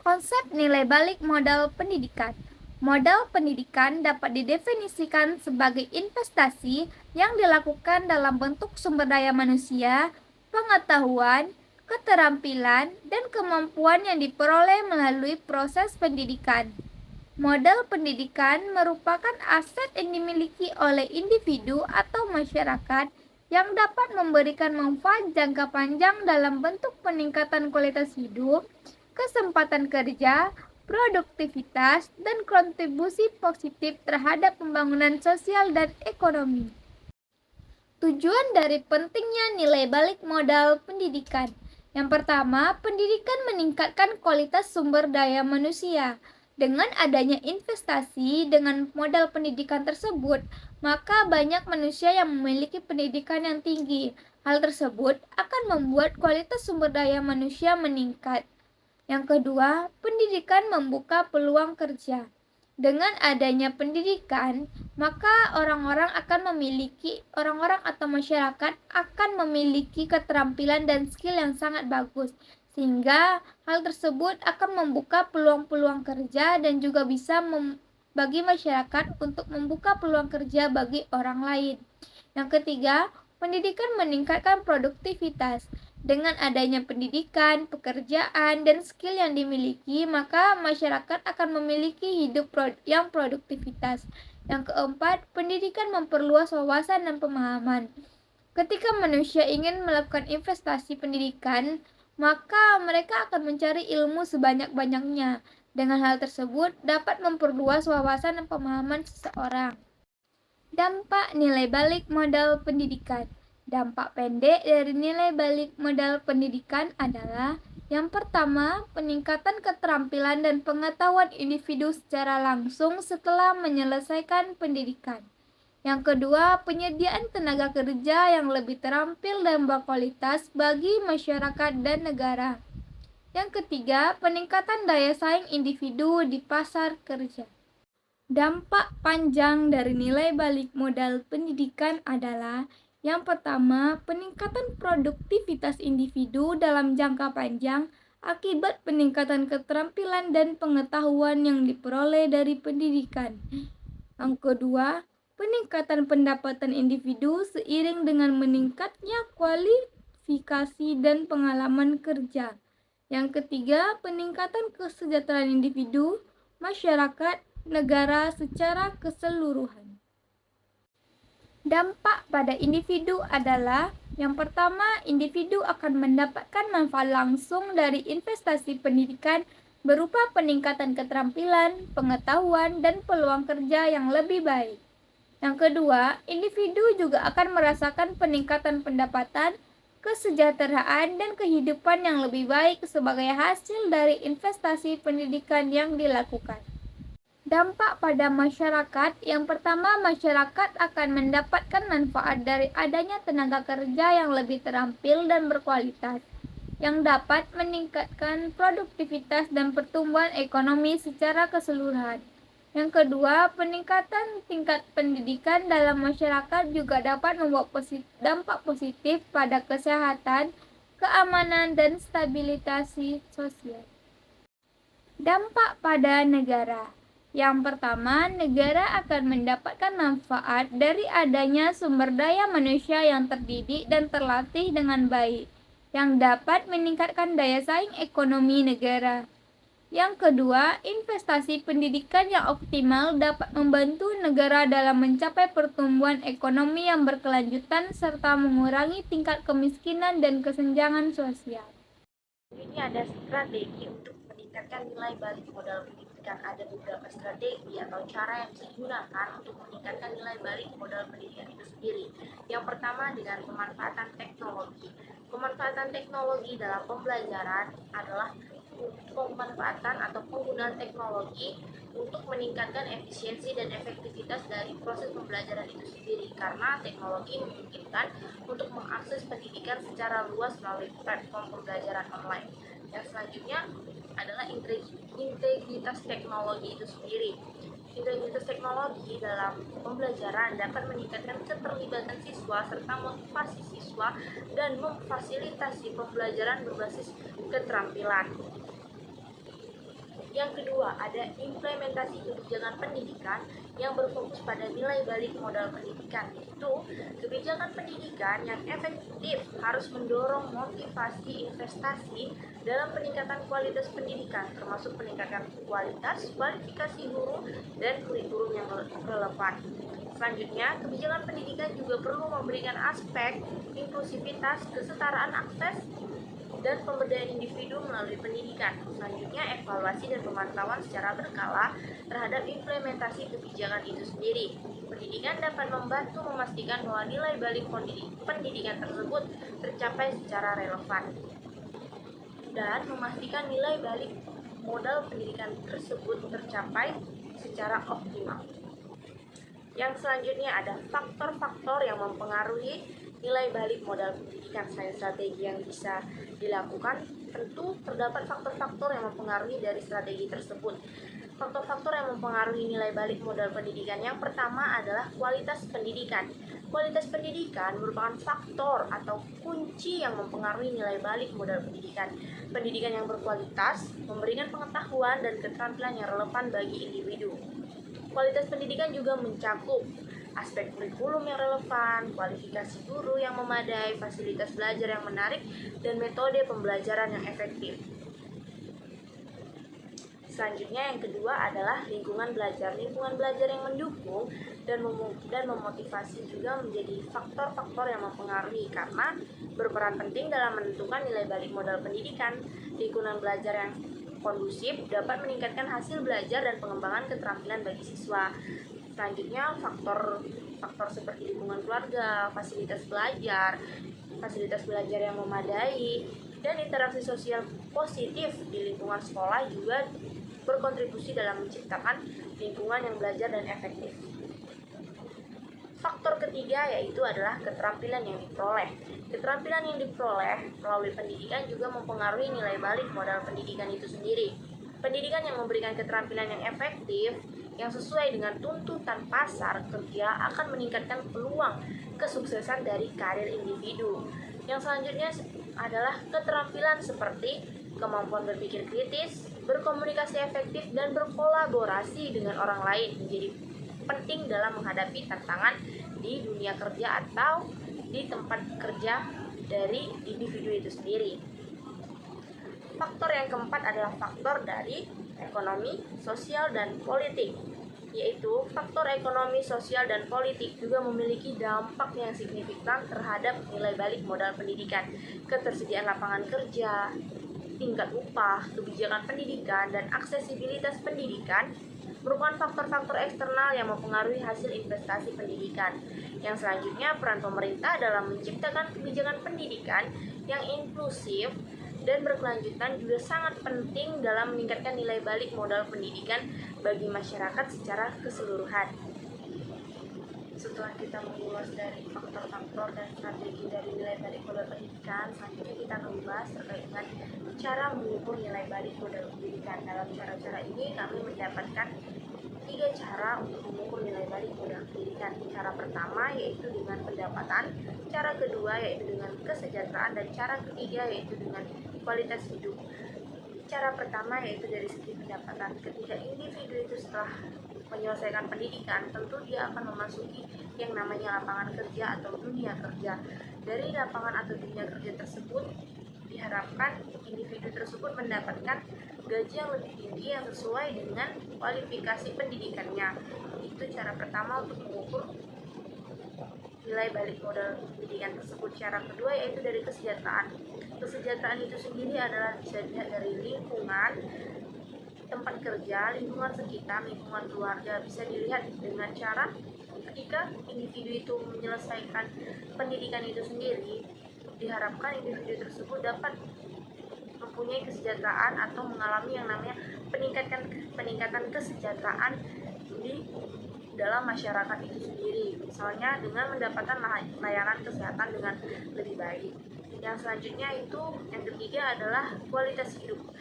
Konsep nilai balik modal pendidikan. Modal pendidikan dapat didefinisikan sebagai investasi yang dilakukan dalam bentuk sumber daya manusia, pengetahuan, keterampilan, dan kemampuan yang diperoleh melalui proses pendidikan. Modal pendidikan merupakan aset yang dimiliki oleh individu atau masyarakat yang dapat memberikan manfaat jangka panjang dalam bentuk peningkatan kualitas hidup, kesempatan kerja, produktivitas, dan kontribusi positif terhadap pembangunan sosial dan ekonomi. Tujuan dari pentingnya nilai balik modal pendidikan. Yang pertama, pendidikan meningkatkan kualitas sumber daya manusia. Dengan adanya investasi dengan modal pendidikan tersebut, maka banyak manusia yang memiliki pendidikan yang tinggi. Hal tersebut akan membuat kualitas sumber daya manusia meningkat. Yang kedua, pendidikan membuka peluang kerja. Dengan adanya pendidikan, maka orang-orang atau masyarakat akan memiliki keterampilan dan skill yang sangat bagus, sehingga hal tersebut akan membuka peluang-peluang kerja dan juga bisa bagi masyarakat untuk membuka peluang kerja bagi orang lain. Yang ketiga, pendidikan meningkatkan produktivitas. Dengan adanya pendidikan, pekerjaan, dan skill yang dimiliki, maka masyarakat akan memiliki hidup yang produktivitas. Yang keempat, pendidikan memperluas wawasan dan pemahaman. Ketika manusia ingin melakukan investasi pendidikan, maka mereka akan mencari ilmu sebanyak-banyaknya. Dengan hal tersebut dapat memperluas wawasan dan pemahaman seseorang. Dampak nilai balik modal pendidikan. Dampak pendek dari nilai balik modal pendidikan adalah yang pertama, peningkatan keterampilan dan pengetahuan individu secara langsung setelah menyelesaikan pendidikan. Yang kedua, penyediaan tenaga kerja yang lebih terampil dan berkualitas bagi masyarakat dan negara. Yang ketiga, peningkatan daya saing individu di pasar kerja. Dampak panjang dari nilai balik modal pendidikan adalah yang pertama, peningkatan produktivitas individu dalam jangka panjang akibat peningkatan keterampilan dan pengetahuan yang diperoleh dari pendidikan. Yang kedua, peningkatan pendapatan individu seiring dengan meningkatnya kualifikasi dan pengalaman kerja. Yang ketiga, peningkatan kesejahteraan individu, masyarakat, negara secara keseluruhan. Dampak pada individu adalah yang pertama, individu akan mendapatkan manfaat langsung dari investasi pendidikan berupa peningkatan keterampilan, pengetahuan, dan peluang kerja yang lebih baik. Yang kedua, individu juga akan merasakan peningkatan pendapatan, kesejahteraan, dan kehidupan yang lebih baik sebagai hasil dari investasi pendidikan yang dilakukan. Dampak pada masyarakat. Yang pertama, masyarakat akan mendapatkan manfaat dari adanya tenaga kerja yang lebih terampil dan berkualitas, yang dapat meningkatkan produktivitas dan pertumbuhan ekonomi secara keseluruhan. Yang kedua, peningkatan tingkat pendidikan dalam masyarakat juga dapat membawa dampak positif pada kesehatan, keamanan, dan stabilitas sosial. Dampak pada negara. Yang pertama, negara akan mendapatkan manfaat dari adanya sumber daya manusia yang terdidik dan terlatih dengan baik, yang dapat meningkatkan daya saing ekonomi negara. Yang kedua, investasi pendidikan yang optimal dapat membantu negara dalam mencapai pertumbuhan ekonomi yang berkelanjutan serta mengurangi tingkat kemiskinan dan kesenjangan sosial. Ini ada strategi untuk meningkatkan nilai balik modal pendidikan. Ada beberapa strategi atau cara yang bisa digunakan untuk meningkatkan nilai balik modal pendidikan itu sendiri. Yang pertama dengan pemanfaatan teknologi. Pemanfaatan teknologi dalam pembelajaran adalah pemanfaatan atau penggunaan teknologi untuk meningkatkan efisiensi dan efektivitas dari proses pembelajaran itu sendiri, karena teknologi memungkinkan untuk mengakses pendidikan secara luas melalui platform pembelajaran online. Yang selanjutnya adalah integritas teknologi itu sendiri. Integritas teknologi dalam pembelajaran dapat meningkatkan keterlibatan siswa serta motivasi siswa dan memfasilitasi pembelajaran berbasis keterampilan. Yang kedua, ada implementasi kebijakan pendidikan yang berfokus pada nilai balik modal pendidikan. Itu kebijakan pendidikan yang efektif harus mendorong motivasi investasi dalam peningkatan kualitas pendidikan, termasuk peningkatan kualitas, kualifikasi guru, dan kurikulum yang relevan. Selanjutnya, kebijakan pendidikan juga perlu memberikan aspek inklusivitas, kesetaraan akses, dan pemberdayaan individu melalui pendidikan. Selanjutnya, evaluasi dan pemantauan secara berkala terhadap implementasi kebijakan itu sendiri. Pendidikan dapat membantu memastikan bahwa nilai balik pendidikan tersebut tercapai secara relevan dan memastikan nilai balik modal pendidikan tersebut tercapai secara optimal. Yang selanjutnya ada faktor-faktor yang mempengaruhi nilai balik modal pendidikan. Selain strategi yang bisa dilakukan, tentu terdapat faktor-faktor yang mempengaruhi dari strategi tersebut. Faktor-faktor yang mempengaruhi nilai balik modal pendidikan yang pertama adalah kualitas pendidikan. Kualitas pendidikan merupakan faktor atau kunci yang mempengaruhi nilai balik modal pendidikan. Pendidikan yang berkualitas memberikan pengetahuan dan keterampilan yang relevan bagi individu. Kualitas pendidikan juga mencakup aspek kurikulum yang relevan, kualifikasi guru yang memadai, fasilitas belajar yang menarik, dan metode pembelajaran yang efektif. Selanjutnya yang kedua adalah lingkungan belajar. Lingkungan belajar yang mendukung dan memotivasi juga menjadi faktor-faktor yang mempengaruhi karena berperan penting dalam menentukan nilai balik modal pendidikan. Lingkungan belajar yang kondusif dapat meningkatkan hasil belajar dan pengembangan keterampilan bagi siswa. Selanjutnya, faktor seperti dukungan keluarga, fasilitas belajar yang memadai, dan interaksi sosial positif di lingkungan sekolah juga berkontribusi dalam menciptakan lingkungan yang belajar dan efektif. Faktor ketiga yaitu adalah keterampilan yang diperoleh. Keterampilan yang diperoleh melalui pendidikan juga mempengaruhi nilai balik modal pendidikan itu sendiri. Pendidikan yang memberikan keterampilan yang efektif, yang sesuai dengan tuntutan pasar kerja akan meningkatkan peluang kesuksesan dari karir individu. Yang selanjutnya adalah keterampilan seperti kemampuan berpikir kritis, berkomunikasi efektif, dan berkolaborasi dengan orang lain menjadi penting dalam menghadapi tantangan di dunia kerja atau di tempat kerja dari individu itu sendiri. Faktor yang keempat adalah faktor dari ekonomi, sosial, dan politik, yaitu faktor ekonomi, sosial, dan politik juga memiliki dampak yang signifikan terhadap nilai balik modal pendidikan. Ketersediaan lapangan kerja, tingkat upah, kebijakan pendidikan, dan aksesibilitas pendidikan merupakan faktor-faktor eksternal yang mempengaruhi hasil investasi pendidikan. Yang selanjutnya, peran pemerintah dalam menciptakan kebijakan pendidikan yang inklusif dan berkelanjutan juga sangat penting dalam meningkatkan nilai balik modal pendidikan bagi masyarakat secara keseluruhan. Setelah kita mengulas dari faktor-faktor dan strategi dari nilai balik modal pendidikan, selanjutnya kita akan membahas terkait dengan cara mengukur nilai balik modal pendidikan. Dalam cara-cara ini kami mendapatkan 3 cara untuk mengukur nilai balik modal pendidikan. Cara pertama yaitu dengan pendapatan, cara kedua yaitu dengan kesejahteraan, dan cara ketiga yaitu dengan kualitas hidup. Cara pertama yaitu dari segi pendapatan. Ketika individu itu setelah menyelesaikan pendidikan, tentu dia akan memasuki yang namanya lapangan kerja atau dunia kerja. Dari lapangan atau dunia kerja tersebut, diharapkan individu tersebut mendapatkan gaji yang lebih tinggi yang sesuai dengan kualifikasi pendidikannya. Itu cara pertama untuk mengukur nilai balik modal pendidikan tersebut. Cara kedua yaitu dari kesejahteraan. Kesejahteraan itu sendiri adalah bisa dilihat dari lingkungan tempat kerja, lingkungan sekitar, lingkungan keluarga. Bisa dilihat dengan cara ketika individu itu menyelesaikan pendidikan itu sendiri, diharapkan individu tersebut dapat mempunyai kesejahteraan atau mengalami yang namanya peningkatan kesejahteraan di dalam masyarakat itu sendiri, misalnya dengan mendapatkan layanan kesehatan dengan lebih baik. Yang selanjutnya itu yang ketiga adalah kualitas hidup.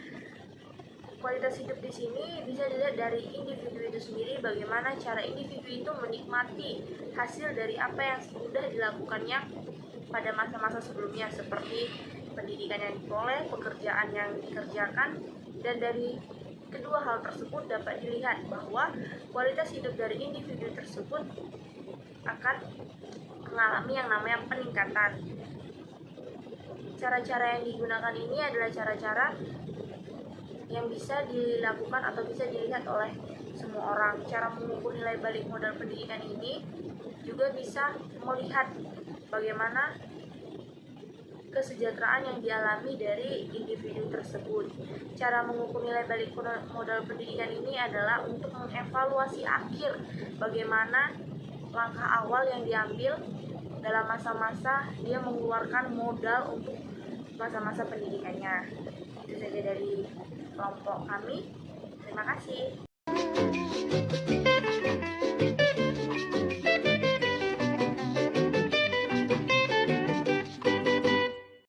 Kualitas hidup di sini bisa dilihat dari individu itu sendiri, bagaimana cara individu itu menikmati hasil dari apa yang sudah dilakukannya pada masa-masa sebelumnya, seperti pendidikan yang diperoleh, pekerjaan yang dikerjakan, dan dari Kedua hal tersebut dapat dilihat bahwa kualitas hidup dari individu tersebut akan mengalami yang namanya peningkatan. Cara-cara yang digunakan ini adalah cara-cara yang bisa dilakukan atau bisa dilihat oleh semua orang. Cara mengukur nilai balik modal pendidikan ini juga bisa melihat bagaimana kesejahteraan yang dialami dari individu tersebut. Cara mengukur nilai balik modal pendidikan ini adalah untuk mengevaluasi akhir bagaimana langkah awal yang diambil dalam masa-masa dia mengeluarkan modal untuk masa-masa pendidikannya. Itu saja dari kelompok kami. Terima kasih.